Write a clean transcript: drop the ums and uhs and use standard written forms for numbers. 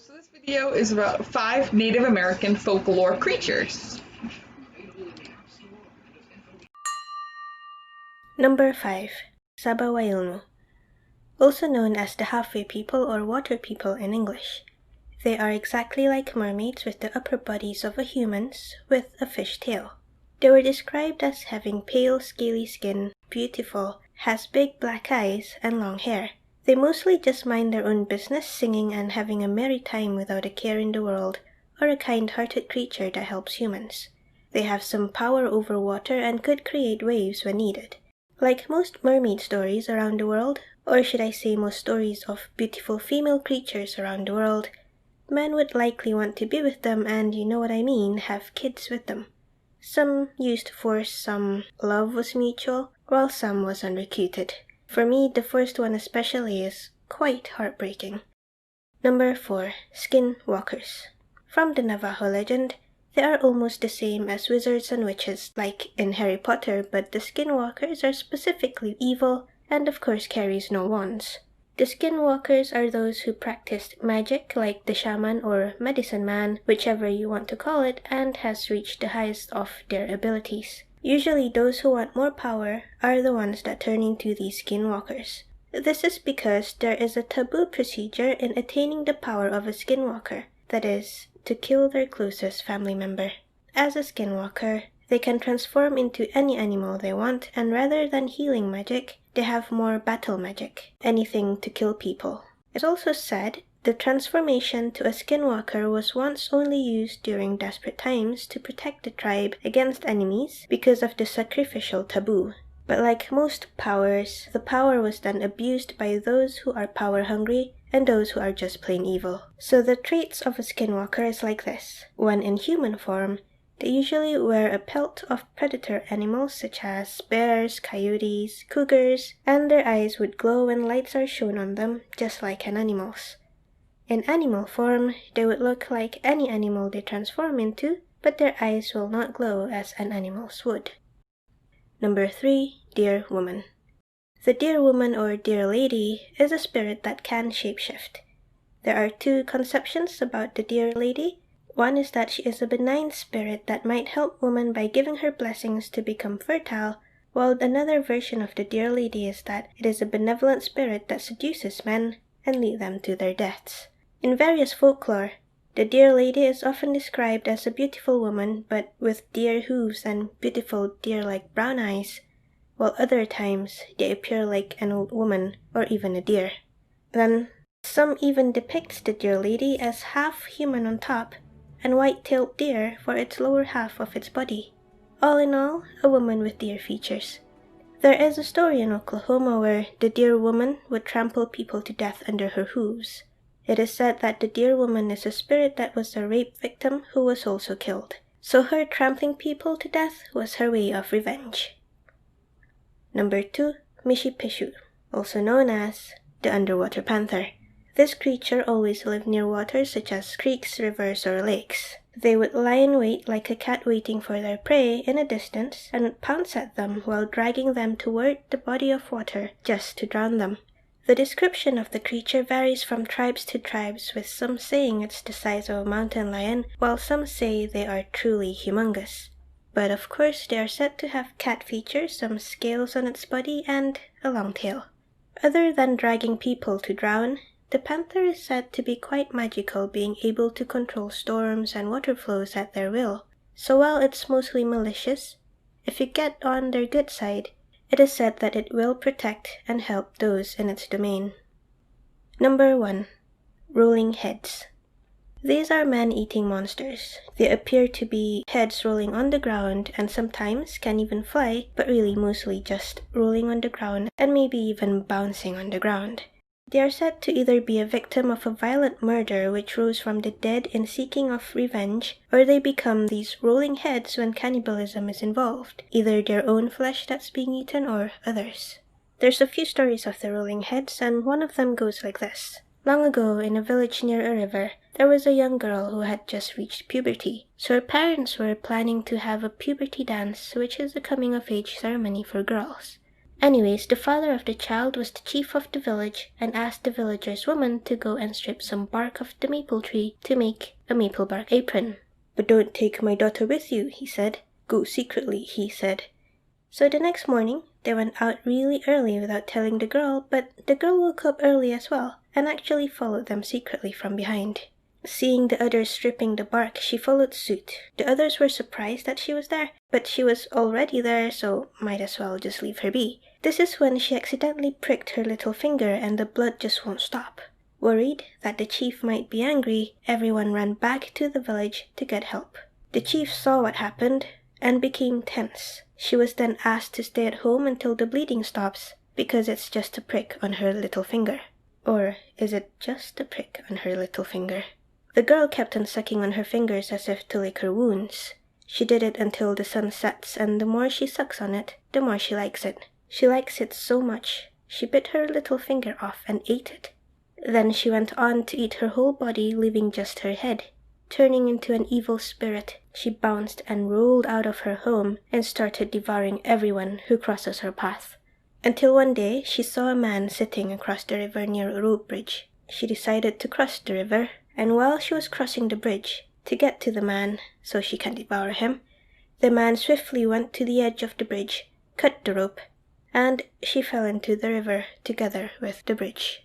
So this video is about 5 Native American folklore creatures. Number 5. Sabawailnu, also known as the halfway people or water people in English. They are exactly like mermaids with the upper bodies of a human's with a fish tail. They were described as having pale, scaly skin, beautiful, has big black eyes, and long hair. They mostly just mind their own business, singing and having a merry time without a care in the world, or a kind-hearted creature that helps humans. They have some power over water and could create waves when needed. Like most mermaid stories around the world, or should I say most stories of beautiful female creatures around the world, men would likely want to be with them and, you know what I mean, have kids with them. Some used force, some love was mutual, while some was unrequited. For me, the first one especially is quite heartbreaking. Number 4. Skinwalkers. From the Navajo legend, they are almost the same as wizards and witches like in Harry Potter, but the Skinwalkers are specifically evil and of course carries no wands. The Skinwalkers are those who practiced magic like the shaman or medicine man, whichever you want to call it, and has reached the highest of their abilities. Usually those who want more power are the ones that turn into these Skinwalkers. This is because there is a taboo procedure in attaining the power of a Skinwalker, that is, to kill their closest family member. As a Skinwalker, they can transform into any animal they want, and rather than healing magic, they have more battle magic, anything to kill people. It's also said the transformation to a Skinwalker was once only used during desperate times to protect the tribe against enemies because of the sacrificial taboo. But like most powers, the power was then abused by those who are power-hungry and those who are just plain evil. So the traits of a Skinwalker is like this. When in human form, they usually wear a pelt of predator animals such as bears, coyotes, cougars, and their eyes would glow when lights are shown on them, just like an animal's. In animal form, they would look like any animal they transform into, but their eyes will not glow as an animal's would. Number 3. Deer Woman. The Deer Woman or Deer Lady is a spirit that can shapeshift. There are two conceptions about the Deer Lady. One is that she is a benign spirit that might help women by giving her blessings to become fertile, while another version of the Deer Lady is that it is a benevolent spirit that seduces men and leads them to their deaths. In various folklore, the Deer Lady is often described as a beautiful woman but with deer hooves and beautiful deer-like brown eyes, while other times they appear like an old woman or even a deer. Then, some even depict the Deer Lady as half human on top and white-tailed deer for its lower half of its body. All in all, a woman with deer features. There is a story in Oklahoma where the Deer Woman would trample people to death under her hooves. It is said that the Deer Woman is a spirit that was a rape victim who was also killed. So her trampling people to death was her way of revenge. Number 2. Mishipishu, also known as the underwater panther. This creature always lived near water such as creeks, rivers, or lakes. They would lie in wait like a cat waiting for their prey in a distance and would pounce at them while dragging them toward the body of water just to drown them. The description of the creature varies from tribes to tribes, with some saying it's the size of a mountain lion, while some say they are truly humongous. But of course they are said to have cat features, some scales on its body, and a long tail. Other than dragging people to drown, the panther is said to be quite magical, being able to control storms and water flows at their will. So while it's mostly malicious, if you get on their good side, it is said that it will protect and help those in its domain. Number 1. Rolling Heads. These are man-eating monsters. They appear to be heads rolling on the ground and sometimes can even fly, but really mostly just rolling on the ground and maybe even bouncing on the ground. They are said to either be a victim of a violent murder which rose from the dead in seeking of revenge, or they become these rolling heads when cannibalism is involved, either their own flesh that's being eaten or others. There's a few stories of the rolling heads, and one of them goes like this. Long ago, in a village near a river, there was a young girl who had just reached puberty, so her parents were planning to have a puberty dance, which is a coming-of-age ceremony for girls. Anyways, the father of the child was the chief of the village and asked the villager's woman to go and strip some bark off the maple tree to make a maple bark apron. "But don't take my daughter with you," he said. "Go secretly," he said. So the next morning, they went out really early without telling the girl, but the girl woke up early as well and actually followed them secretly from behind. Seeing the others stripping the bark, she followed suit. The others were surprised that she was there, but she was already there, so might as well just leave her be. This is when she accidentally pricked her little finger and the blood just won't stop. Worried that the chief might be angry, everyone ran back to the village to get help. The chief saw what happened and became tense. She was then asked to stay at home until the bleeding stops, because it's just a prick on her little finger. Or is it just a prick on her little finger? The girl kept on sucking on her fingers as if to lick her wounds. She did it until the sun sets, and the more she sucks on it, the more she likes it. She likes it so much, she bit her little finger off and ate it. Then she went on to eat her whole body, leaving just her head. Turning into an evil spirit, she bounced and rolled out of her home and started devouring everyone who crosses her path. Until one day, she saw a man sitting across the river near a rope bridge. She decided to cross the river, and while she was crossing the bridge, to get to the man, so she can devour him, the man swiftly went to the edge of the bridge, cut the rope, and she fell into the river together with the bridge.